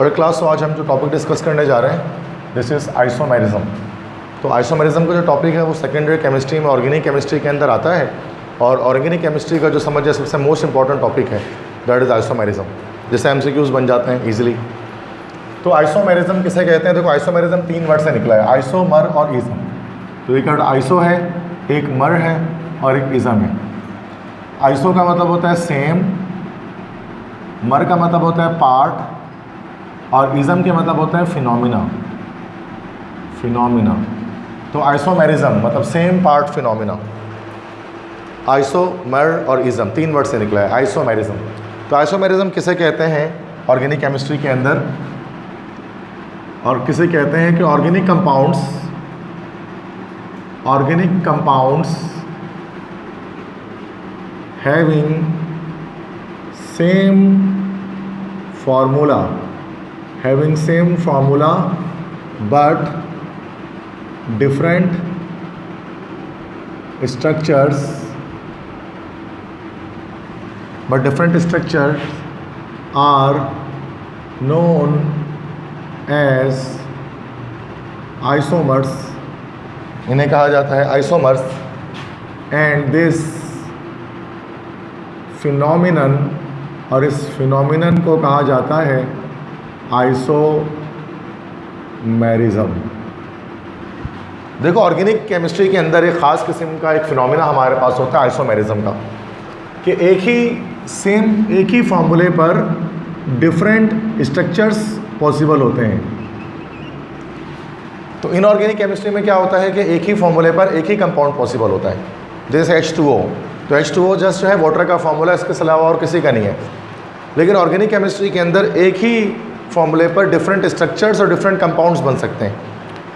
और क्लास तो आज हम जो टॉपिक डिस्कस करने जा रहे हैं दिस इज़ आइसोमेरिज्म। तो आइसोमेरिज्म का जो टॉपिक है वो सेकेंडरी केमिस्ट्री में ऑर्गेनिक केमिस्ट्री के अंदर आता है और ऑर्गेनिक केमिस्ट्री का जो समझ सबसे मोस्ट इंपॉर्टेंट टॉपिक है दैट इज़ आइसोमेरिज्म, जिससे एमसीक्यूज बन जाते हैं ईजिली। तो आइसोमेरिज्म किसे कहते हैं? देखो आइसोमेरिज्म 3 वर्ड से निकला है, आइसो, मर और इज़म। तो एक वर्ड आइसो है, एक मर है और एक इज़म है। आइसो का मतलब होता है सेम, मर का मतलब होता है पार्ट और इज़म के मतलब होता है फिनोमिना। तो आइसोमेरिज्म मतलब सेम पार्ट फिनोमिना। आइसो, मर और इज़म 3 वर्ड से निकला है आइसोमेरिज्म। तो आइसोमेरिज्म किसे कहते हैं ऑर्गेनिक केमिस्ट्री के अंदर? और किसे कहते हैं कि organic compounds having same formula but different structures are known as isomers। इन्हें कहा जाता है आइसोमर्स। एंड दिस फिनोमिनन, और इस फिनोमिनन को कहा जाता है आइसोमेरिज्म। देखो ऑर्गेनिक केमिस्ट्री के अंदर एक ख़ास किस्म का एक फिनोमिना हमारे पास होता है आइसोमेरिज्म का, कि एक ही फार्मूले पर डिफरेंट स्ट्रक्चर्स पॉसिबल होते हैं। तो इनऑर्गेनिक केमिस्ट्री में क्या होता है कि एक ही फार्मूले पर एक ही कंपाउंड पॉसिबल होता है, जैसे H2O। तो H2O जस्ट जो है वाटर का फार्मूला, इसके अलावा और किसी का नहीं है। लेकिन ऑर्गेनिक केमिस्ट्री के अंदर एक ही फार्मूले पर डिफरेंट स्ट्रक्चर्स और डिफरेंट कंपाउंड्स बन सकते हैं।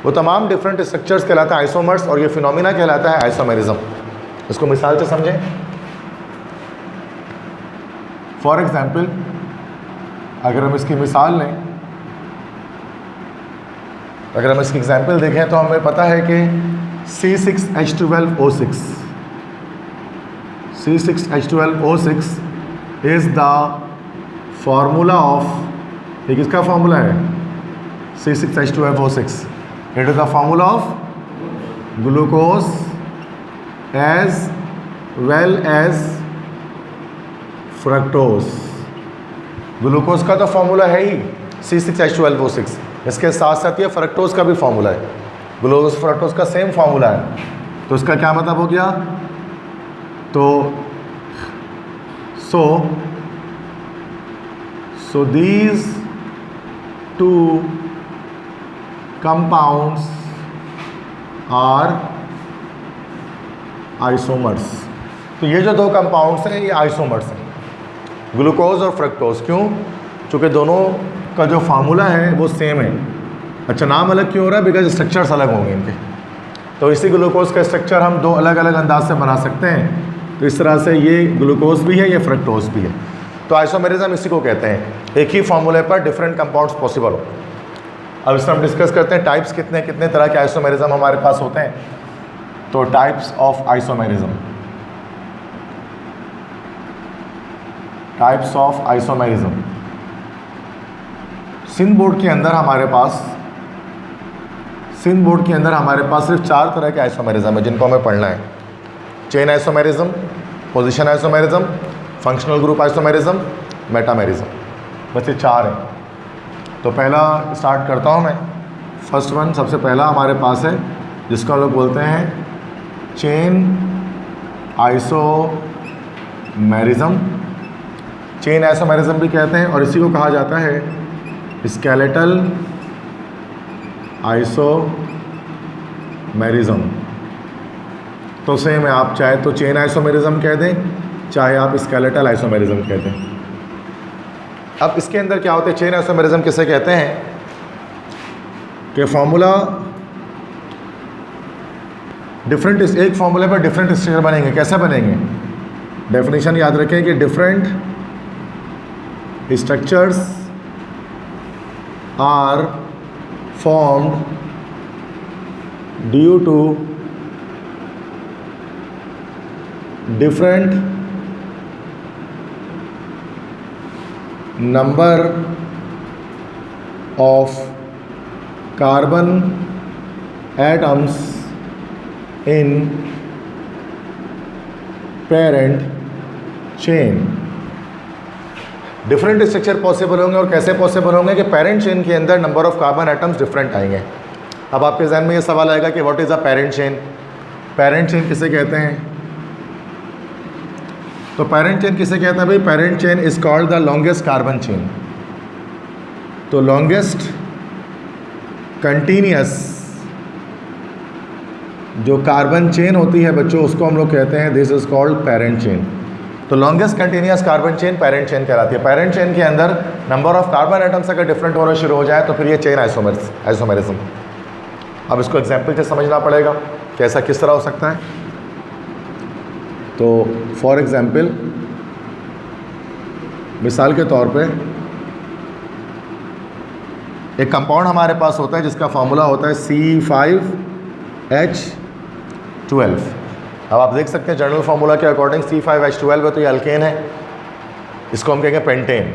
वो तमाम डिफरेंट स्ट्रक्चर्स कहलाता है आइसोमर्स और ये फिनोमिना कहलाता है आइसोमेरिज्म। इसको मिसाल से समझें। फॉर एग्जाम्पल अगर हम इसकी मिसाल लें, अगर हम इसकी एग्जाम्पल देखें तो हमें पता है कि C6H12O6 is the formula of, ये किसका फार्मूला है? C6H12O6। It is the formula of glucose as well as fructose. Glucose का तो फार्मूला है ही C6H12O6, इसके साथ साथ ये फ्रक्टोज का भी फार्मूला है। ग्लूकोज फ्रक्टोज का सेम फार्मूला है। तो इसका क्या मतलब हो गया? तो so these two compounds are isomers। तो ये जो दो कंपाउंड्स हैं ये आइसोमर्स हैं, ग्लूकोज और फ्रक्टोज। क्यों? चूँकि दोनों का जो फार्मूला है वो सेम है। अच्छा, नाम अलग क्यों हो रहा है? बिकॉज स्ट्रक्चर्स अलग होंगे इनके। तो इसी ग्लूकोज का स्ट्रक्चर हम दो अलग अलग अंदाज से बना सकते हैं। तो इस तरह से ये ग्लूकोज भी है, ये फ्रक्टोज भी है। तो आइसोमेरिज्म इसी को कहते हैं, एक ही फार्मूले पर डिफरेंट कंपाउंड्स पॉसिबल हो। अब इसमें हम डिस्कस करते हैं टाइप्स कितने तरह के आइसोमेरिज्म हमारे पास होते हैं। तो types of isomerism, Sindh board के अंदर हमारे पास सिर्फ 4 तरह के आइसोमेरिज्म है जिनको हमें पढ़ना है। Chain isomerism, position isomerism, functional group isomerism, metamerism, बस ये 4 हैं। तो पहला स्टार्ट करता हूँ मैं। फर्स्ट वन सबसे पहला हमारे पास है जिसको हम लोग बोलते हैं चेन आइसोमेरिज्म। चेन आइसोमेरिज्म भी कहते हैं और इसी को कहा जाता है स्केलेटल आइसोमेरिज्म। तो सेम है, आप चाहे तो चेन आइसोमेरिज्म कह दें, चाहे आप स्केलेटल आइसोमेरिज्म कह दें। अब इसके अंदर क्या होता है? चेन आइसोमेरिज्म किसे कहते हैं कि फार्मूला डिफरेंट, एक फार्मूले पर डिफरेंट स्ट्रक्चर बनेंगे। कैसे बनेंगे? डेफिनेशन याद रखें कि different structures are formed due to different number of carbon atoms in parent chain। Different structure possible होंगे और कैसे पॉसिबल होंगे कि पेरेंट चेन के अंदर number of carbon atoms different आएंगे। अब आपके जहन में ये सवाल आएगा कि what is a parent chain, parent chain किसे कहते हैं? तो पेरेंट चेन किसे कहते हैं भाई? Parent chain is called the longest carbon chain. तो लॉन्गेस्ट कंटिन्यूअस जो कार्बन चेन होती है बच्चों, उसको हम लोग कहते हैं this is called parent chain. तो longest continuous carbon chain parent chain कहलाती है। पेरेंट चेन के अंदर नंबर ऑफ कार्बन एटम्स अगर डिफरेंट होना शुरू हो जाए तो फिर ये चेन आइसोमेरिज्म। अब इसको एग्जाम्पल से समझना पड़ेगा कि ऐसा किस तरह हो सकता है। तो फॉर एग्जाम्पल, मिसाल के तौर पे एक कंपाउंड हमारे पास होता है जिसका फार्मूला होता है C5H12। अब आप देख सकते हैं जनरल फार्मूला के अकॉर्डिंग C5H12 है तो ये अल्केन है, इसको हम कहेंगे पेंटेन।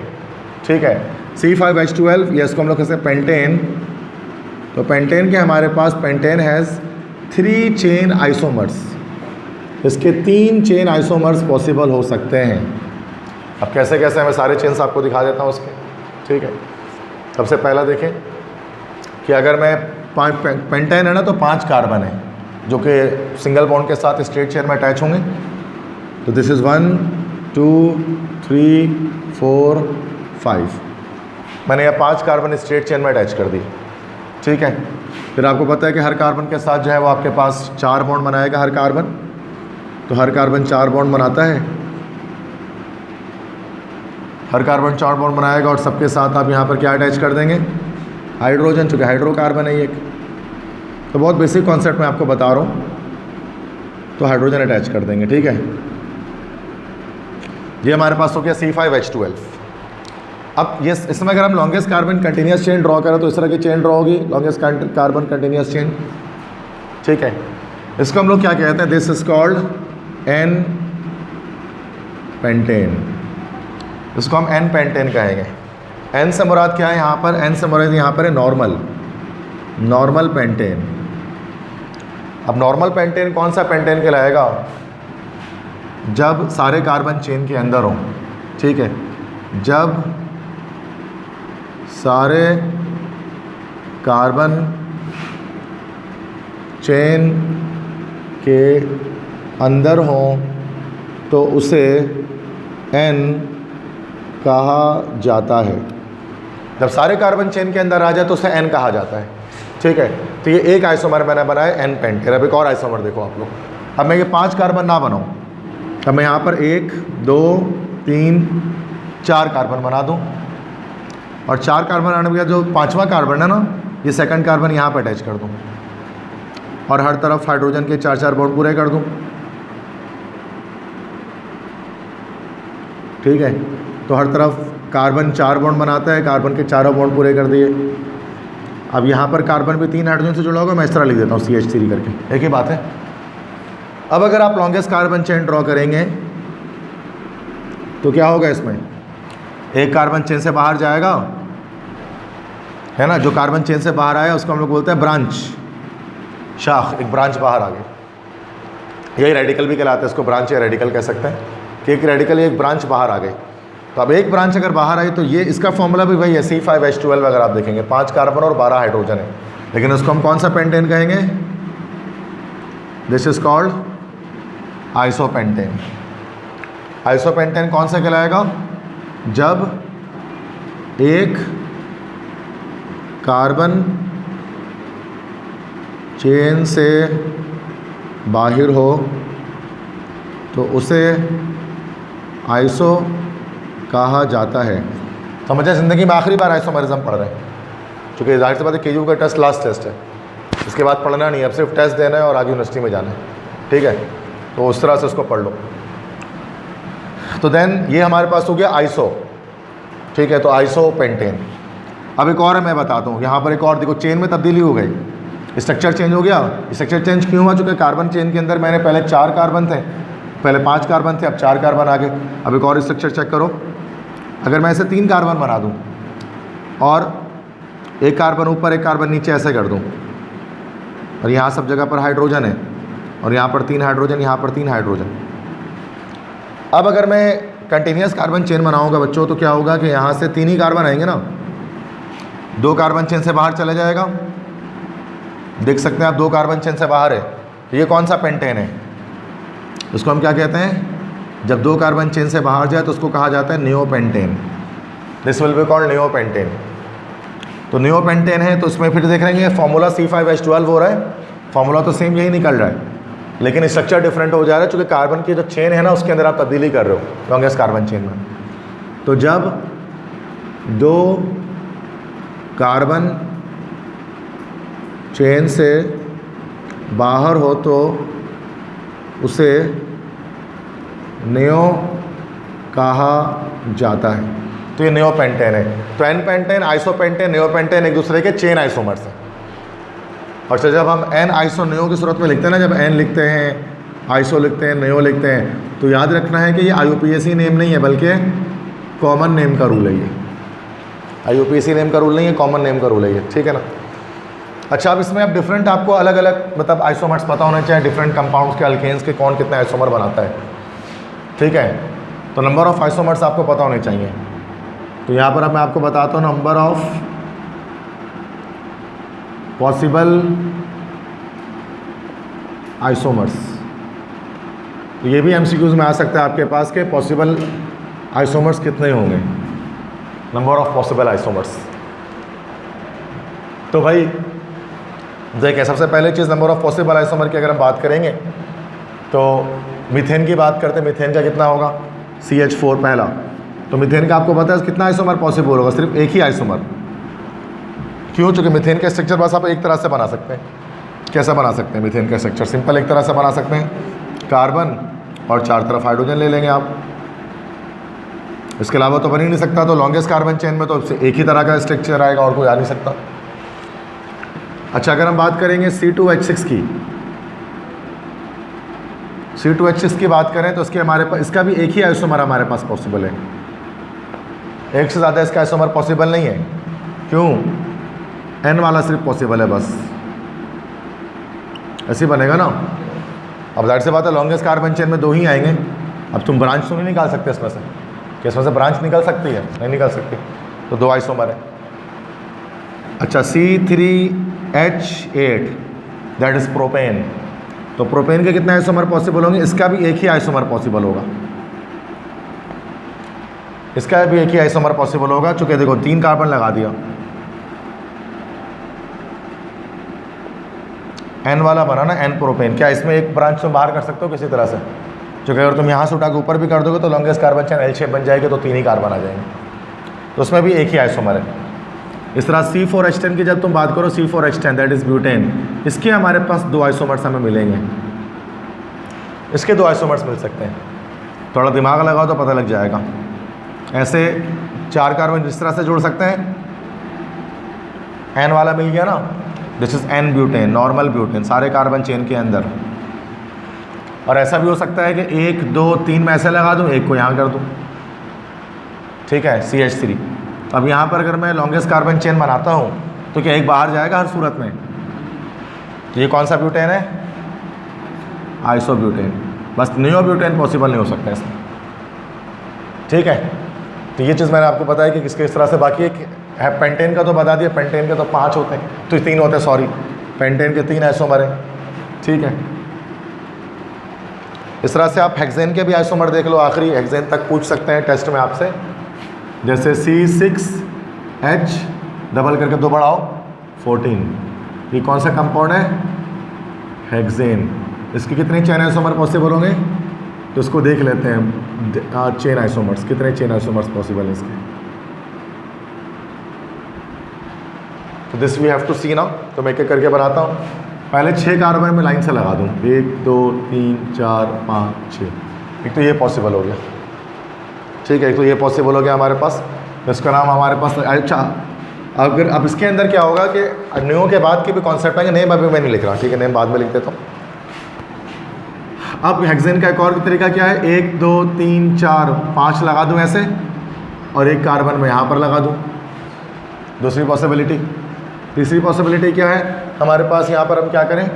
ठीक है, C5H12 या इसको हम लोग कहते हैं पेंटेन। तो पेंटेन के हमारे पास पेंटेन हैज़ 3 चेन आइसोमर्स, इसके 3 चेन आइसोमर्स पॉसिबल हो सकते हैं। अब कैसे कैसे मैं सारे चेन्स आपको दिखा देता हूँ उसके। ठीक है, सबसे पहला देखें कि अगर मैं पेंटेन है ना तो 5 कार्बन है जो कि सिंगल बॉन्ड के साथ स्ट्रेट चेन में अटैच होंगे। तो दिस इज़ 1 2 3 4 5, मैंने यह 5 कार्बन स्ट्रेट चेन में अटैच कर दी। ठीक है, फिर आपको पता है कि हर कार्बन के साथ जो है वो आपके पास 4 बॉन्ड बनाएगा हर कार्बन। तो हर कार्बन 4 बॉन्ड बनाता है, हर कार्बन 4 बॉन्ड बनाएगा और सबके साथ आप यहाँ पर क्या अटैच कर देंगे? हाइड्रोजन, चूँकि हाइड्रोकार्बन है ये एक। तो बहुत बेसिक कॉन्सेप्ट मैं आपको बता रहा हूँ। तो हाइड्रोजन अटैच कर देंगे। ठीक है, ये हमारे पास हो गया C5H12। अब ये इसमें अगर हम longest carbon continuous chain draw करें तो इस तरह की चेन ड्रॉ होगी, लॉन्गेस्ट कार्बन कंटिन्यूस चेन। ठीक है, इसको हम लोग क्या कहते हैं? This is called N pentane. इसको हम N पेंटेन कहेंगे। N से मुराद क्या है यहाँ पर? N से मुराद यहाँ पर है नॉर्मल पेंटेन। अब नॉर्मल पेंटेन कौन सा पेंटेन कहलाएगा? जब सारे कार्बन चेन के अंदर हों। ठीक है, जब सारे कार्बन चेन के अंदर हों तो उसे N कहा जाता है। जब सारे कार्बन चेन के अंदर आ जाए तो उसे N कहा जाता है। ठीक है, तो ये एक आइसोमर मैंने बनाया N पेंटेन। अब एक और आइसोमर देखो आप लोग। अब मैं ये 5 कार्बन ना बनाऊँ, अब मैं यहाँ पर 1 2 3 4 कार्बन बना दूँ और 4 कार्बन आने के बाद जो 5वां कार्बन है ना, ये सेकंड कार्बन यहाँ पर अटैच कर दूँ और हर तरफ हाइड्रोजन के 4-4 बॉन्ड पूरे कर दूँ। ठीक है, तो हर तरफ कार्बन 4 बॉन्ड बनाता है, कार्बन के चारों बॉन्ड पूरे कर दिए। अब यहाँ पर कार्बन भी 3 हाइड्रोजन से जुड़ा होगा, मैं इस तरह लिख देता हूँ CH3 करके, एक ही बात है। अब अगर आप लॉन्गेस्ट कार्बन चेन ड्रॉ करेंगे तो क्या होगा? इसमें एक कार्बन चेन से बाहर जाएगा, है ना। जो कार्बन चेन से बाहर आया उसको हम लोग बोलते हैं ब्रांच, शाख। एक ब्रांच बाहर आ गई, यही रेडिकल भी कहलाता है, इसको ब्रांच या रेडिकल कह सकते हैं कि एक रेडिकल एक ब्रांच बाहर आ गई। तो अब एक ब्रांच अगर बाहर आई तो ये इसका फॉर्मूला भी वही है C5H12। अगर आप देखेंगे 5 कार्बन और 12 हाइड्रोजन है, लेकिन उसको हम कौन सा पेंटेन कहेंगे? This is called isopentane. Isopentane कौन सा कहलाएगा? जब एक कार्बन चेन से बाहर हो तो उसे आइसो कहा जाता है। समझे? ज़िंदगी में आखिरी बार आइसोमेरिज्म पढ़ रहे हैं, क्योंकि जाहिर सी बात है KU का टेस्ट लास्ट टेस्ट है, इसके बाद पढ़ना नहीं है, अब सिर्फ टेस्ट देना है और आगे यूनिवर्सिटी में जाना है। ठीक है, तो उस तरह से उसको पढ़ लो। तो देन ये हमारे पास हो गया आइसो। ठीक है, तो आइसो पेंटेन। अब एक और है, मैं बताता हूँ। यहाँ पर एक और देखो, चेन में तब्दीली हो गई, स्ट्रक्चर चेंज हो गया। स्ट्रक्चर चेंज क्यों हुआ? चूँकि कार्बन चेन के अंदर मैंने पहले 4 कार्बन थे, पहले 5 कार्बन थे, अब 4 कार्बन आ गए। अब एक और स्ट्रक्चर चेक करो, अगर मैं इसे 3 कार्बन बना दूँ और एक कार्बन ऊपर एक कार्बन नीचे ऐसे कर दूँ, और यहाँ सब जगह पर हाइड्रोजन है, और यहाँ पर 3 हाइड्रोजन, यहाँ पर 3 हाइड्रोजन। अब अगर मैं कंटिन्यूस कार्बन चेन बनाऊंगा बच्चों, तो क्या होगा कि यहाँ से 3 ही कार्बन आएंगे ना, 2 कार्बन चेन से बाहर चले जाएगा। देख सकते हैं आप 2 कार्बन चेन से बाहर है। ये कौन सा पेंटेन है? इसको हम क्या कहते हैं? जब 2 कार्बन चेन से बाहर जाए तो उसको कहा जाता है neopentane. This will be called neopentane. तो नियोपेंटेन है, तो इसमें फिर देख रहे हैं फॉर्मूला C5H12 हो रहा है, फॉर्मूला तो सेम यही निकल रहा है, लेकिन स्ट्रक्चर डिफरेंट हो जा रहा है, चूँकि कार्बन की जो चेन है ना उसके अंदर आप तब्दीली कर रहे हो लॉन्गेस्ट कार्बन चेन में। तो जब 2 कार्बन चेन से बाहर हो तो उसे नियो कहा जाता है। तो ये नियोपेंटेन है। तो एन पेंटेन, आइसोपेंटेन, नियोपेंटेन एक दूसरे के चेन आइसोमर्स हैं। और जब हम एन आइसो नियो की सूरत में लिखते हैं ना, जब एन लिखते हैं, आइसो लिखते हैं, नियो लिखते हैं, तो याद रखना है कि ये IUPAC नेम नहीं है, बल्कि कॉमन नेम का रूल है। ये IUPAC नेम का रूल नहीं है, कॉमन नेम का रूल है ये, ठीक है ना। अच्छा, अब इसमें अब डिफरेंट आपको अलग अलग मतलब आइसोमर्स पता होने चाहिए, डिफरेंट कंपाउंड्स के, अल्केन्स के, कौन कितने आइसोमर बनाता है, ठीक है। तो नंबर ऑफ़ आइसोमर्स आपको पता होने चाहिए। तो यहाँ पर अब मैं आपको बताता हूँ नंबर ऑफ पॉसिबल आइसोमर्स। तो ये भी MCQs में आ सकता है आपके पास के पॉसिबल आइसोमर्स कितने होंगे, नंबर ऑफ पॉसिबल आइसोमर्स। तो भाई देखिए, सबसे पहले चीज़ नंबर ऑफ पॉसिबल आइसोमर की अगर हम बात करेंगे तो मीथेन की बात करते हैं। मीथेन का कितना होगा? CH4 पहला। तो मीथेन का आपको पता है कितना आइसोमर पॉसिबल होगा? सिर्फ एक ही आइसोमर। क्यों? चूँकि मीथेन का स्ट्रक्चर बस आप एक तरह से बना सकते हैं। कैसा बना सकते हैं मीथेन का स्ट्रक्चर? सिंपल एक तरह से बना सकते हैं, कार्बन और 4 तरफ हाइड्रोजन ले लेंगे आप। इसके अलावा तो बन ही नहीं सकता। तो लॉन्गेस्ट कार्बन चेन में तो एक ही तरह का स्ट्रक्चर आएगा और कोई आ नहीं सकता। अच्छा, अगर हम बात करेंगे C2H6 की, C2H6 की बात करें तो इसके हमारे पास, इसका भी एक ही आइसोमर हमारे पास पॉसिबल है, एक से ज़्यादा इसका आइसोमर पॉसिबल नहीं है। क्यों? N वाला सिर्फ पॉसिबल है बस, ऐसे बनेगा ना। अब जाहिर सी बात है लॉन्गेस्ट कार्बन चेन में 2 ही आएंगे। अब तुम ब्रांच तो नहीं निकाल सकते इसमें से, कि इसमें से ब्रांच निकल सकती है? नहीं निकल सकती। तो 2 आइसोमर है। अच्छा, C3H8 दैट इज़ प्रोपेन। तो प्रोपेन के कितने आइसोमर पॉसिबल होंगे? इसका भी एक ही आइसोमर पॉसिबल होगा, इसका भी एक ही आइसोमर पॉसिबल होगा। चूँकि देखो 3 कार्बन लगा दिया, N वाला बना ना, N प्रोपेन। क्या इसमें एक ब्रांच तुम बाहर कर सकते हो किसी तरह से? क्योंकि अगर तुम यहाँ से उठा के ऊपर भी कर दोगे तो longest carbon chain L shape बन जाएगी, तो 3 ही कार्बन आ जाएंगे। तो उसमें भी एक ही आइसोमर है। इस तरह C4H10 की जब तुम बात करो, C4H10 दैट इज़ ब्यूटेन, इसके हमारे पास 2 आइसोमर्स हमें मिलेंगे। इसके 2 आइसोमर्स मिल सकते हैं। थोड़ा दिमाग लगाओ तो पता लग जाएगा। ऐसे 4 कार्बन जिस तरह से जोड़ सकते हैं, N वाला मिल गया ना, this is N butane, normal butane, सारे कार्बन चेन के अंदर। और ऐसा भी हो सकता है कि 1 2 3 में ऐसे लगा दूँ, एक को यहाँ कर दूँ, ठीक है, CH3। अब यहाँ पर अगर मैं लॉन्गेस्ट कार्बन चेन बनाता हूँ तो क्या एक बाहर जाएगा हर सूरत में? ये कौन सा ब्यूटेन है? Iso butane. बस नियो ब्यूटेन पॉसिबल नहीं हो सकता इसमें, ठीक है। तो ये चीज़ मैंने आपको बताया कि किसके इस तरह से। बाकी एक है पेंटेन का तो बता दिया, पेंटेन के तो 5 होते हैं, तो 3 होते हैं, सॉरी, पेंटेन के 3 आइसोमर हैं, ठीक है। इस तरह से आप हेक्सेन के भी आइसोमर देख लो, आखिरी हेक्सेन तक पूछ सकते हैं टेस्ट में आपसे। जैसे C6H डबल करके 2 बढ़ाओ 14, ये कौन सा कंपाउंड है? हेक्सेन। इसके कितने चेन आइसोमर पॉसिबल होंगे? तो इसको देख लेते हैं, चेन आइसोमर्स, कितने चेन आइसोमर्स पॉसिबल है इसके। तो this we have to see now. तो मैं एक एक करके बनाता हूँ। पहले 6 कार्बन में लाइन से लगा दूँ, 1 2 3 4 5 6। एक तो ये पॉसिबल हो गया, ठीक है, एक तो ये पॉसिबल हो गया हमारे पास। इसका नाम हमारे पास। अच्छा, अगर अब इसके अंदर क्या होगा कि न्यू के बाद के भी कॉन्सेप्ट आएंगे। नेम अभी मैं नहीं लिख रहा, ठीक है, नेम बाद में लिख देता हूँ। अब हेक्सेन का एक और तरीका क्या है? 1 2 3 4 5 लगा दूँ ऐसे, और एक कार्बन में यहाँ पर लगा दूँ, दूसरी पॉसिबिलिटी। तीसरी पॉसिबिलिटी क्या है हमारे पास, यहाँ पर हम क्या करें,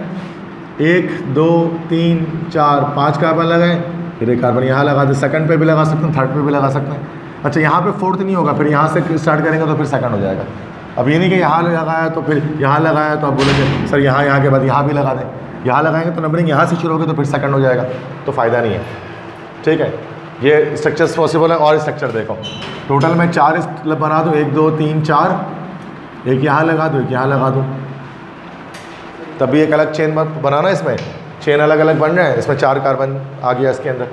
1 2 3 4 5 कार्बन लगाएं, फिर एक कार्बन यहाँ लगा दें, सेकंड पे भी लगा सकते हैं, थर्ड पे भी लगा सकते हैं। अच्छा यहाँ पे फोर्थ नहीं होगा, फिर यहाँ से स्टार्ट करेंगे तो फिर सेकंड हो जाएगा। अब ये नहीं कि यहाँ लगाया तो फिर यहाँ लगाया तो आप बोलेंगे सर यहाँ के बाद यहाँ भी लगा दें, यहाँ लगाएंगे तो नंबरिंग यहाँ से शुरू होगी तो फिर सेकंड हो जाएगा, तो फ़ायदा नहीं है। ठीक है, ये स्ट्रक्चर्स पॉसिबल है। और स्ट्रक्चर देखो, टोटल मैं 4 बना दूँ, 1 2 3 4, एक यहाँ लगा दूँ, एक यहाँ लगा दूँ, तभी एक अलग चेन बनाना, इसमें चेन अलग अलग बन रहे हैं, इसमें 4 कार्बन आ गया इसके अंदर।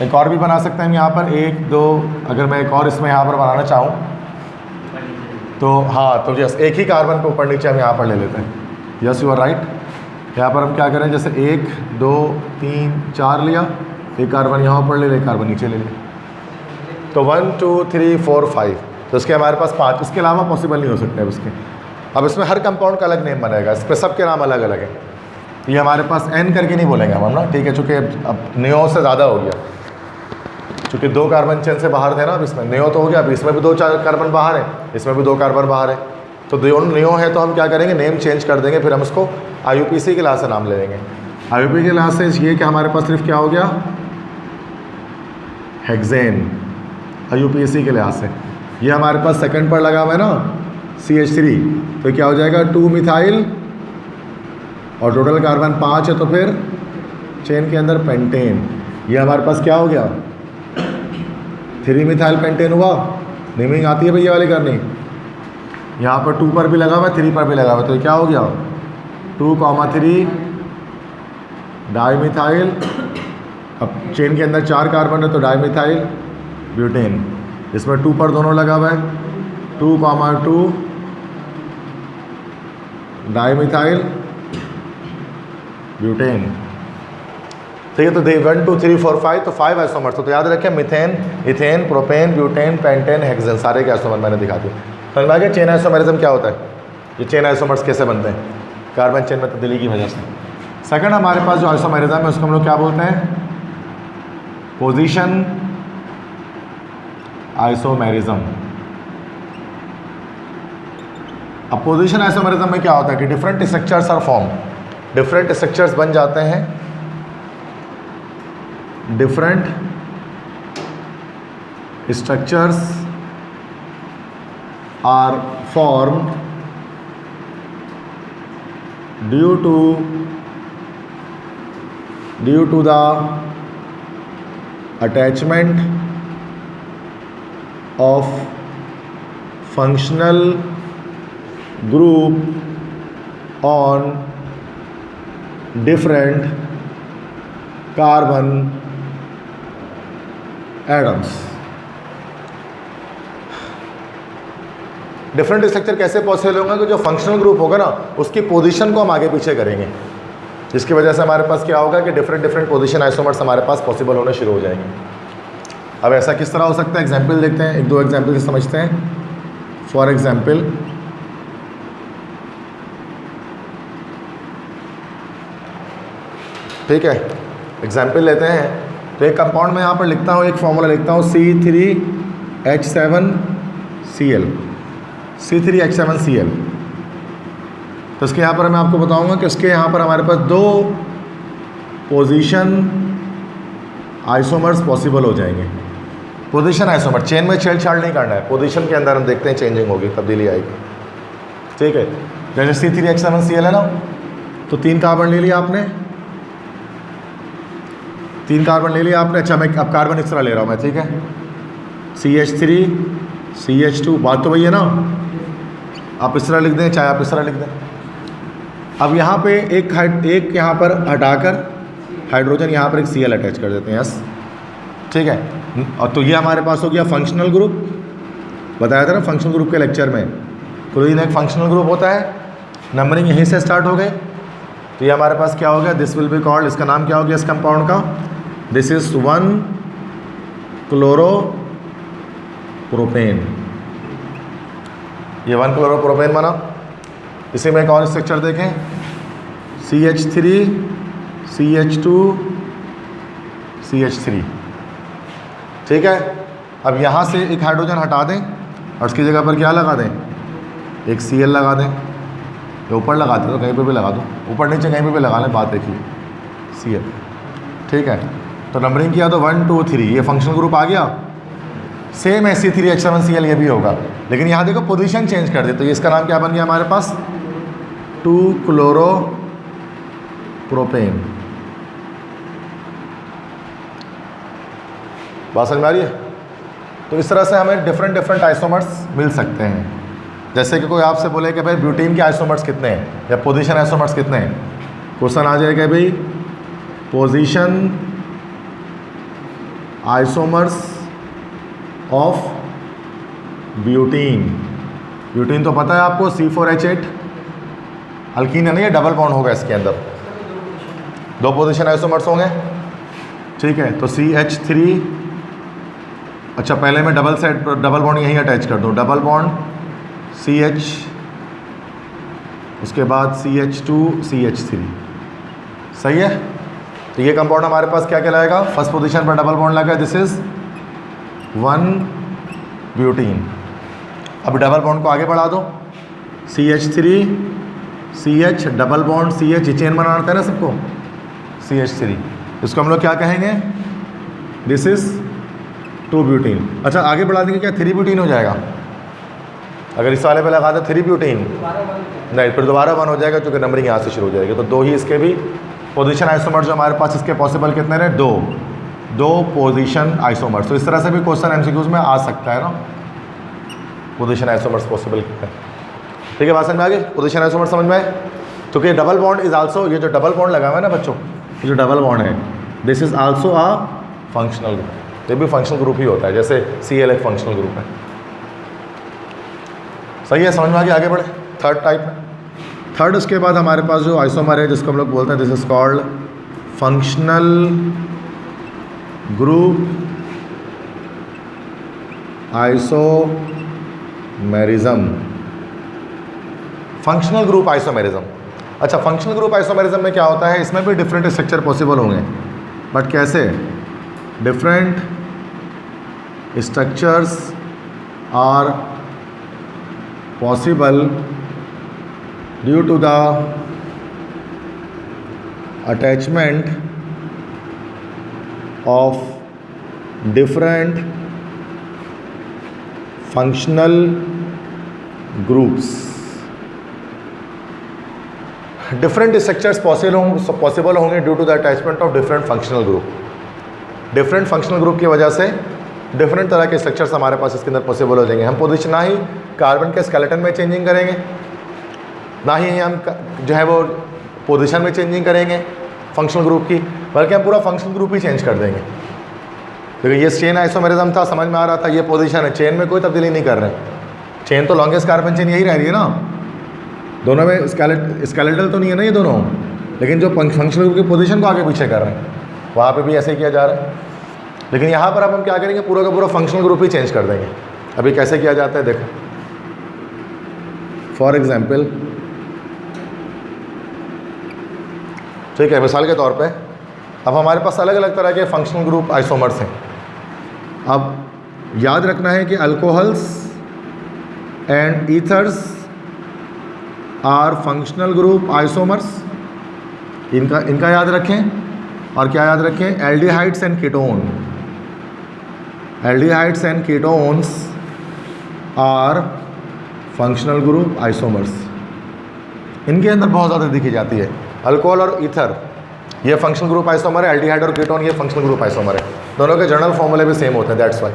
एक और भी बना सकते हैं हम यहाँ पर 1 2, अगर मैं एक और इसमें यहाँ पर बनाना चाहूँ तो हाँ, तो यस एक ही कार्बन को ऊपर नीचे हम यहाँ पर ले लेते हैं। Yes you are right. यहाँ पर हम क्या करें, जैसे 1 2 3 4 लिया, एक कार्बन यहाँ ऊपर ले लिया, एक कार्बन नीचे ले लिया, तो 1 2 3 4 5, तो इसके हमारे पास 5, इसके अलावा पॉसिबल नहीं हो सकते अब इसके। अब इसमें हर कंपाउंड का अलग नेम बनेगा, इस पर सबके नाम अलग अलग है। ये हमारे पास n करके नहीं बोलेंगे हम ना, ठीक है, चूँकि अब नियो से ज़्यादा हो गया, चूँकि 2 कार्बन चेन से बाहर थे ना, अब इसमें नियो तो हो गया, अब इसमें भी 2 कार्बन बाहर है, इसमें भी 2 कार्बन बाहर है, तो दोनों नियो है, तो हम क्या करेंगे, नेम चेंज कर देंगे, फिर हम इसको IUPAC के लिहाज से नाम ले लेंगे। IUPAC के लिहाज से ये कि हमारे पास सिर्फ क्या हो गया, हेक्सेन, IUPAC के लिहाज से। ये हमारे पास सेकंड पर लगा हुआ है ना CH3, तो क्या हो जाएगा 2 मिथाइल, और टोटल कार्बन 5 है, तो फिर चेन के अंदर पेंटेन, ये हमारे पास क्या हो गया 3 मिथाइल पेंटेन हुआ। नेमिंग आती है भैया वाली करनी, यहाँ पर 2 पर भी लगा हुआ है, 3 पर भी लगा हुआ है, तो ये क्या हो गया 2,3 डाईमिथाइल। अब चेन के अंदर 4 कार्बन है, तो डाईमिथाइल ब्यूटेन, इसमें 2 पर दोनों लगा हुआ है, 2,2 डाईमिथाइल ब्यूटेन। ठीक है, तो 1 2 3 4 5, तो 5 आइसोमर्स। तो याद रखें, methane, ethane, propane, butane, pentane, hexane, सारे के आइसोमर मैंने दिखा दिए। समझ में आ गया चेन आइसोमेरिज्म क्या होता है, ये चेन आइसोमर्स कैसे बनते हैं, कार्बन चेन में तब्दीली की वजह से। सेकंड हमारे पास जो आइसोमेरिज्म है उसको हम लोग क्या बोलते हैं, पोजीशन आइसोमेरिज्म। अब पोजीशन आइसोमेरिज्म में क्या होता है कि different structures are form, different structures बन जाते हैं, different structures are formed due to the attachment of functional group on different carbon atoms। Different structure कैसे पॉसिबल होगा कि जो फंक्शनल ग्रुप होगा ना उसकी पोजीशन को हम आगे पीछे करेंगे, जिसकी वजह से हमारे पास क्या होगा कि डिफरेंट पोजीशन आइसोमर्स हमारे पास पॉसिबल होने शुरू हो जाएंगे। अब ऐसा किस तरह हो सकता है, एग्जाम्पल देखते हैं, 1-2 एग्जाम्पल से समझते हैं। फॉर एग्जाम्पल, ठीक है, एग्जाम्पल लेते हैं। तो एक कंपाउंड में यहाँ पर लिखता हूँ, एक फॉर्मूला लिखता हूँ C3H7Cl, C3H7Cl। तो इसके यहाँ पर मैं आपको बताऊँगा कि उसके यहाँ पर हमारे पास 2 पोजीशन आइसोमर्स पॉसिबल हो जाएंगे। पोजीशन आइसोमर, चेन में छेड़छाड़ नहीं करना है, पोजीशन के अंदर हम देखते हैं चेंजिंग होगी, तब्दीली आएगी। ठीक है, जैसे C3H7Cl है ना, तो 3 कार्बन ले लिया आपने, 3 कार्बन ले लिया आपने। अच्छा, मैं अब कार्बन इस तरह ले रहा हूँ मैं, ठीक है, CH3 CH2, बात तो वही है ना, आप इस तरह लिख दें चाहे आप इस तरह लिख दें। अब यहाँ पे एक यहाँ पर हटाकर हाइड्रोजन यहाँ पर एक Cl अटैच कर देते हैं, यस, ठीक है। और तो ये हमारे पास हो गया फंक्शनल ग्रुप, बताया था ना फंक्शनल ग्रुप के लेक्चर में, क्लोरीन एक फंक्शनल ग्रुप होता है, नंबरिंग यहीं से स्टार्ट हो गई। तो ये हमारे पास क्या हो गया, दिस विल बी कॉल्ड, इसका नाम क्या हो गया इस कंपाउंड का, दिस इज 1-क्लोरोप्रोपेन, ये 1-क्लोरोप्रोपेन बना। इसी में एक और स्ट्रक्चर देखें, CH3 CH2 CH3, ठीक है। अब यहाँ से एक हाइड्रोजन हटा दें और उसकी जगह पर क्या लगा दें, एक Cl लगा दें, ये ऊपर लगाते तो कहीं पे भी लगा दो, ऊपर नीचे कहीं पे भी लगा लें, बात देखिए Cl, ठीक है। तो नंबरिंग किया तो 1 2 3, ये फंक्शनल ग्रुप आ गया। सेम Sc3H7Cl ये भी होगा, लेकिन यहाँ देखो पोजीशन चेंज कर दे, तो ये इसका नाम क्या बन गया हमारे पास, 2-क्लोरोप्रोपेन। बात समझ में आ रही है? तो इस तरह से हमें डिफरेंट आइसोमर्स मिल सकते हैं। जैसे कि कोई आपसे बोले कि भाई ब्यूटीन के आइसोमर्स कितने हैं या पोजीशन आइसोमर्स कितने हैं, क्वेश्चन आ जाएगा भाई position isomers of butene. Butene तो पता है आपको C4H8 अल्कीन है ना, ये डबल बॉन्ड होगा इसके अंदर, 2 पोजीशन आइसोमर्स होंगे, ठीक है। तो CH3, अच्छा पहले मैं डबल बॉन्ड यहीं अटैच कर दूँ, डबल बॉन्ड CH, उसके बाद CH2 CH3, सही है। तो ये कंपाउंड हमारे पास क्या कहलाएगा, फर्स्ट पोजीशन पर डबल बॉन्ड लगा, दिस इज 1 ब्यूटीन। अब डबल बॉन्ड को आगे बढ़ा दो, CH3 CH double bond CH, chain बनाना आता है ना सबको, CH3, इसको हम लोग क्या कहेंगे, दिस इज 2 ब्यूटीन। अच्छा आगे बढ़ा देंगे क्या, 3 ब्यूटीन हो जाएगा, अगर इस वाले पे लगा दे 3 ब्यूटीन, नहीं फिर दोबारा 1 हो जाएगा, क्योंकि नंबरिंग यहाँ से शुरू हो जाएगी। तो 2 ही इसके भी पोजीशन आइसोमर जो हमारे पास इसके पॉसिबल कितने रहे, 2 पोजीशन आइसोमर्स। तो इस तरह से भी क्वेश्चन MCQs में आ सकता है ना, पोजीशन आइसोमर्स पॉसिबल कितने, ठीक है। बात समझ में आ गई, पोजीशन आइसोमर्स समझ में आए। क्योंकि डबल बॉन्ड इज आल्सो, ये जो डबल बॉन्ड लगा हुआ है ना बच्चों, ये जो डबल बॉन्ड है, this is also a functional group, ये भी फंक्शनल ग्रुप ही होता है, जैसे Cl एक फंक्शनल ग्रुप है, सही है, समझ में आ गया। आगे बढ़े थर्ड टाइप में। थर्ड उसके बाद हमारे पास जो आइसोमर है जिसको हम लोग बोलते हैं, this is called functional group isomerism. Functional group isomerism, अच्छा फंक्शनल ग्रुप आइसोमेरिज्म में क्या होता है, इसमें भी डिफरेंट स्ट्रक्चर पॉसिबल होंगे, बट कैसे, different structures are possible due to the attachment of different functional groups। Different structures possible होंगे due to the attachment of different functional group. Different functional group की वजह से डिफरेंट तरह के structures हमारे पास इसके अंदर पॉसिबल हो जाएंगे। हम पोजीशन ना ही कार्बन के स्केलेटन में चेंजिंग करेंगे, ना ही हम जो है वो पोजीशन में चेंजिंग करेंगे फंक्शनल ग्रुप की, बल्कि हम पूरा फंक्शनल ग्रुप ही चेंज कर देंगे। देखिए ये चेन आइसोमेरिज्म था, समझ में आ रहा था, ये पोजीशन है, चेन में कोई तब्दीली नहीं कर रहे, चेन तो लॉन्गेस्ट कार्बन चेन यही रह रही है ना, दोनों में स्केलेटल तो नहीं है ना ये दोनों, लेकिन जो फंक्शनल ग्रुप की पोजीशन को आगे पीछे कर रहे हैं, वहाँ पे भी ऐसे ही किया जा रहा है। लेकिन यहाँ पर अब हम क्या करेंगे, पूरा का पूरा फंक्शनल ग्रुप ही चेंज कर देंगे। अभी कैसे किया जाता है देखो, फॉर एग्जाम्पल, ठीक है, मिसाल के तौर पे अब हमारे पास अलग अलग तरह के फंक्शनल ग्रुप आइसोमर्स हैं। अब याद रखना है कि alcohols and ethers are functional group isomers, इनका याद रखें। और क्या याद रखें, aldehydes and ketone, aldehydes and ketones are functional group isomers. इनके अंदर बहुत ज़्यादा दिखी जाती है। अल्कोहल और ईथर ये फंक्शनल ग्रुप आइसोमर है, एल्डिहाइड और कीटोन ये फंक्शनल ग्रुप आइसोमर है, दोनों के जनरल फॉर्मूले भी सेम होते हैं, दैट्स वाई।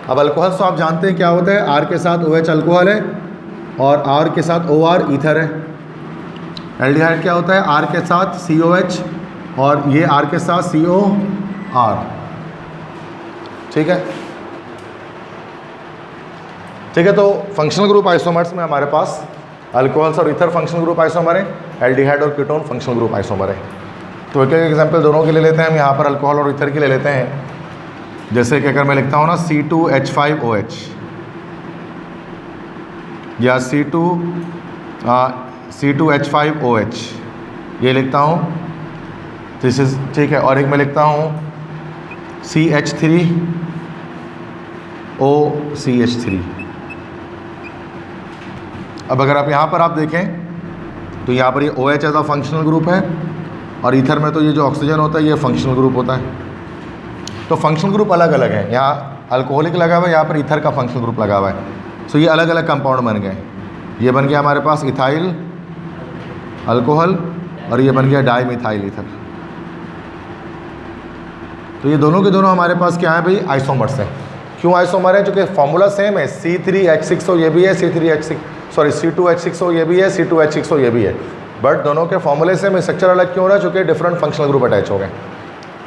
अब अल्कोहल तो आप जानते हैं क्या होता है, आर के साथ OH अल्कोहल है और आर के साथ OR ईथर है। एल्डिहाइड क्या होता है, आर के साथ COH और ये आर के साथ COR, ठीक है। ठीक है, तो फंक्शनल ग्रुप आइसोमर्स में हमारे पास अल्कोहल्स और ईथर फंक्शनल ग्रुप आइसोमर है, एल्डिहाइड और कीटोन फंक्शनल ग्रुप आइसोमर है। तो एक एक एग्जांपल दोनों के ले लेते हैं हम, यहाँ पर अल्कोहल और ईथर के ले लेते हैं। जैसे कि अगर मैं लिखता हूँ ना C2H5OH या C2H5OH, ये लिखता हूँ, दिस इज, ठीक है। और एक मैं लिखता हूँ CH3OCH3, अब अगर आप यहाँ पर आप देखें तो यहाँ पर ये OH as a functional group है, और ईथर में तो ये जो ऑक्सीजन होता है ये फंक्शनल ग्रुप होता है। तो फंक्शनल ग्रुप अलग अलग है, यहाँ अल्कोहलिक लगा हुआ है, यहाँ पर ईथर का फंक्शनल ग्रुप लगा हुआ है। सो ये अलग अलग कंपाउंड बन गए। ये बन गया हमारे पास इथाइल अल्कोहल, और ये बन गया डाई मिथाइल ईथर। तो ये दोनों के दोनों हमारे पास क्या है भाई, आइसोमर्स हैं। क्यों आइसोमर है? क्योंकि फॉर्मूला सेम है, C3H6O ये भी है, C2H6O ये भी है, C2H6O ये भी है, बट दोनों के फॉर्मूले सेम, स्ट्रक्चर अलग क्यों हो रहा है? चूँकि डिफरेंट फंक्शनल ग्रुप अटैच हो गए।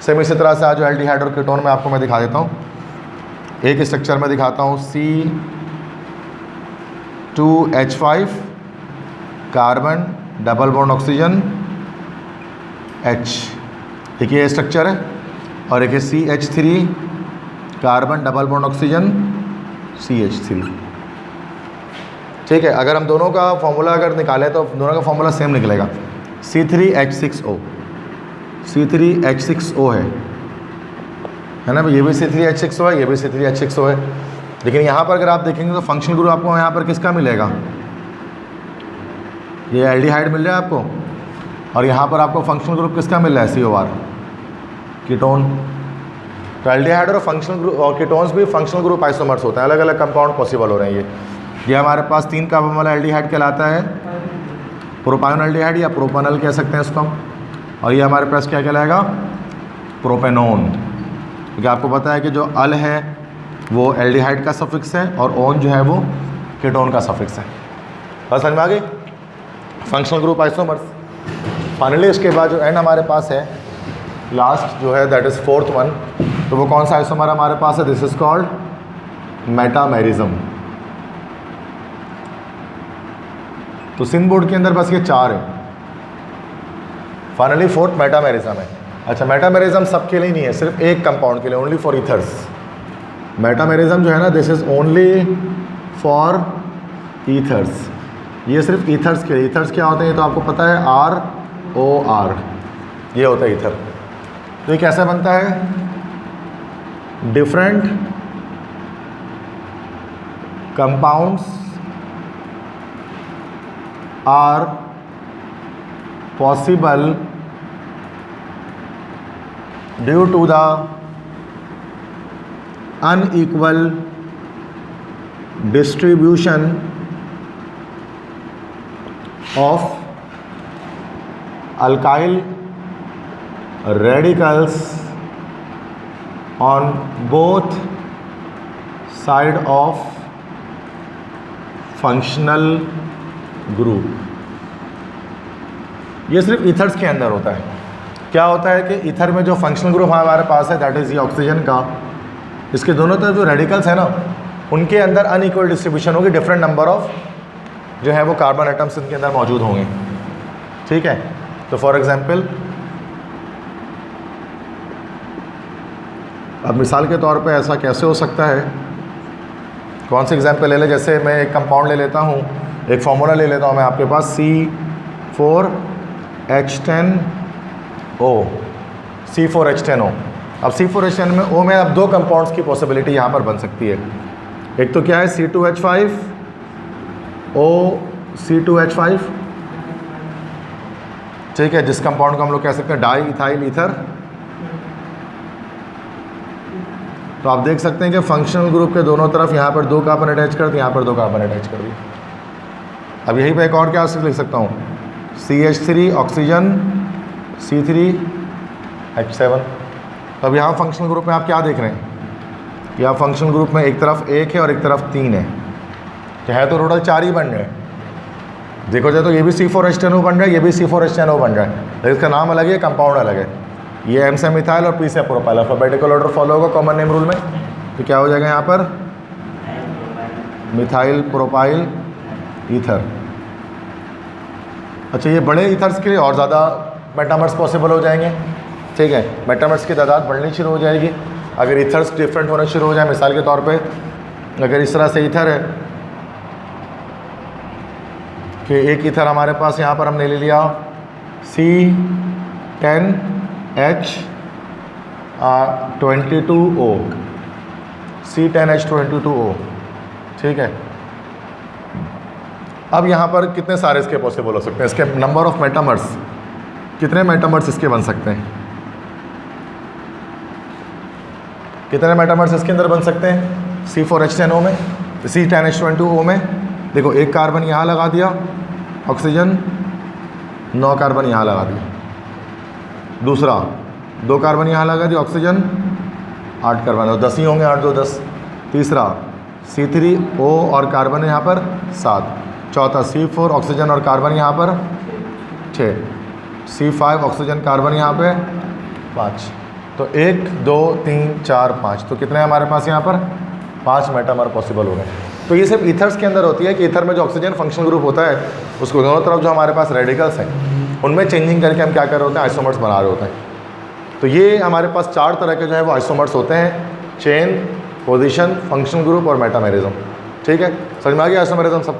सेम इसी तरह से आज जो एल्डिहाइड और कीटोन में आपको मैं दिखा देता हूँ, एक स्ट्रक्चर में दिखाता हूँ, C2H5 carbon double bond oxygen H, एक ये स्ट्रक्चर है, और एक है CH3 carbon double bond oxygen CH3। ठीक है, अगर हम दोनों का फॉर्मूला अगर निकालें तो दोनों का फॉर्मूला सेम निकलेगा, C3H6O, C3H6O है ना भाई, ये भी C3H6O है, ये भी C3H6O है। लेकिन यहाँ पर अगर आप देखेंगे तो फंक्शनल ग्रुप आपको यहाँ पर किसका मिलेगा? ये एल्डिहाइड मिल रहा है आपको, और यहाँ पर आपको फंक्शनल ग्रुप किसका मिल रहा है? COR, ketone. तो एल्डिहाइड और फंक्शनल ग्रुप और कीटोन्स भी फंक्शनल ग्रुप आइसोमर्स होते हैं, अलग अलग कंपाउंड पॉसिबल हो रहे हैं। ये हमारे पास 3 कार्बन वाला एल्डिहाइड कहलाता है प्रोपानोल एल्डिहाइड, या प्रोपानल कह सकते हैं इसको हम, और ये हमारे पास क्या कहलाएगा? प्रोपेनोन। क्योंकि आपको पता है कि जो अल है वो एल्डिहाइड का सफिक्स है, और ओन जो है वो कीटोन का सफिक्स है। बस समझ में आ गई? Functional group isomers. फाइनली इसके बाद जो एंड हमारे पास है, लास्ट जो है दैट इज़ 4th वन, तो वो कौन सा आइसोमर हमारे पास है? This is called metamerism. तो सिंध बोर्ड के अंदर बस ये 4 है। फाइनली 4th मेटामेरिज्म है। अच्छा, मेटामेरिज्म सबके लिए नहीं है, सिर्फ एक कंपाउंड के लिए, ओनली फॉर ईथर्स। मेटामेरिज्म जो है ना, this is only for ethers. ये सिर्फ ईथर्स के लिए। ईथर्स क्या होते हैं ये तो आपको पता है, ROR, ये होता है ईथर। तो ये कैसे बनता है? Different compounds are possible due to the unequal distribution of alkyl radicals on both side of functional group। ये सिर्फ ईथर्स के अंदर होता है। क्या होता है कि ईथर में जो फंक्शनल ग्रुप हमारे पास है दैट इज़ ये ऑक्सीजन का, इसके दोनों तरफ जो रेडिकल्स है ना, उनके अंदर अनइक्वल डिस्ट्रीब्यूशन होगी, डिफरेंट नंबर ऑफ जो है वो कार्बन एटम्स इनके अंदर मौजूद होंगे। ठीक है, तो फॉर एग्जांपल अब मिसाल के तौर पे ऐसा कैसे हो सकता है, कौन सी एग्जांपल ले ले? जैसे मैं एक कंपाउंड ले लेता हूँ, एक फार्मूला ले लेता हूँ मैं आपके पास, C4H10O, C4H10O। अब C4H10 में O में अब 2 कंपाउंड्स की पॉसिबिलिटी यहाँ पर बन सकती है। एक तो क्या है, C2H5O, C2H5, ठीक है, जिस कंपाउंड को हम लोग कह सकते हैं डाई इथाइल ईथर। तो आप देख सकते हैं कि फंक्शनल ग्रुप के दोनों तरफ यहाँ पर 2 कार्बन अटैच कर दिए, यहाँ पर 2 कार्बन अटैच कर दिए। अब यहीं पे एक और क्या लिख सकता हूँ, CH3 ऑक्सीजन, C3H7। तो अब यहाँ फंक्शनल ग्रुप में आप क्या देख रहे हैं, यहाँ फंक्शनल ग्रुप में एक तरफ 1 है और एक तरफ 3 है, तो है तो टोटल 4 ही बन रहे हैं। देखो जाए तो ये भी C4H10O बन रहा है, ये भी C4H10O बन रहा है, लेकिन इसका नाम अलग है, कंपाउंड अलग है। ये M से मिथाइल और P से प्रोपाइल, अल्फाबेटिकल ऑर्डर फॉलो होगा कॉमन नेम रूल में। तो क्या हो जाएगा यहाँ पर, मिथाइल प्रोपाइल ईथर। अच्छा, ये बड़े ईथर्स के लिए और ज़्यादा मेटामर्स पॉसिबल हो जाएंगे। ठीक है, मेटामर्स की तादाद बढ़नी शुरू हो जाएगी अगर ईथर्स डिफरेंट होना शुरू हो जाए। मिसाल के तौर पे अगर इस तरह से ईथर है कि एक ईथर हमारे पास यहाँ पर हमने ले लिया C10H22O, C10H22O, ठीक है। अब यहाँ पर कितने सारे इसके पॉसिबल हो सकते हैं, इसके नंबर ऑफ मेटामर्स, कितने मेटामर्स इसके बन सकते हैं, कितने मेटामर्स इसके अंदर बन सकते हैं C4H10O में, C10H22O में। देखो एक कार्बन यहाँ लगा दिया ऑक्सीजन, 9 कार्बन यहाँ लगा दिया, दूसरा 2 कार्बन यहाँ लगा दिया ऑक्सीजन, 8 कार्बन, और 10 ही होंगे, 8 2 10। तीसरा C3O और कार्बन यहाँ पर 7, चौथा C4 ऑक्सीजन और कार्बन यहाँ पर 6, C5 ऑक्सीजन कार्बन यहाँ पे 5। तो 1 2 3 4 5, तो कितने हमारे पास यहाँ पर 5 मेटामर पॉसिबल हो गए। तो ये सिर्फ ईथर्स के अंदर होती है कि ईथर में जो ऑक्सीजन फंक्शनल ग्रुप होता है उसको दोनों तरफ जो हमारे पास रेडिकल्स हैं उनमें चेंजिंग करके हम क्या कर रहे होते हैं, आइसोमर्स बना रहे होते हैं। तो ये हमारे पास 4 तरह के जो है वो आइसोमर्स होते हैं, चेन, पोजीशन, फंक्शनल ग्रुप और मेटामेरिज्म। ठीक है, समझ में आ गया आइसोमेरिज्म सब कुछ।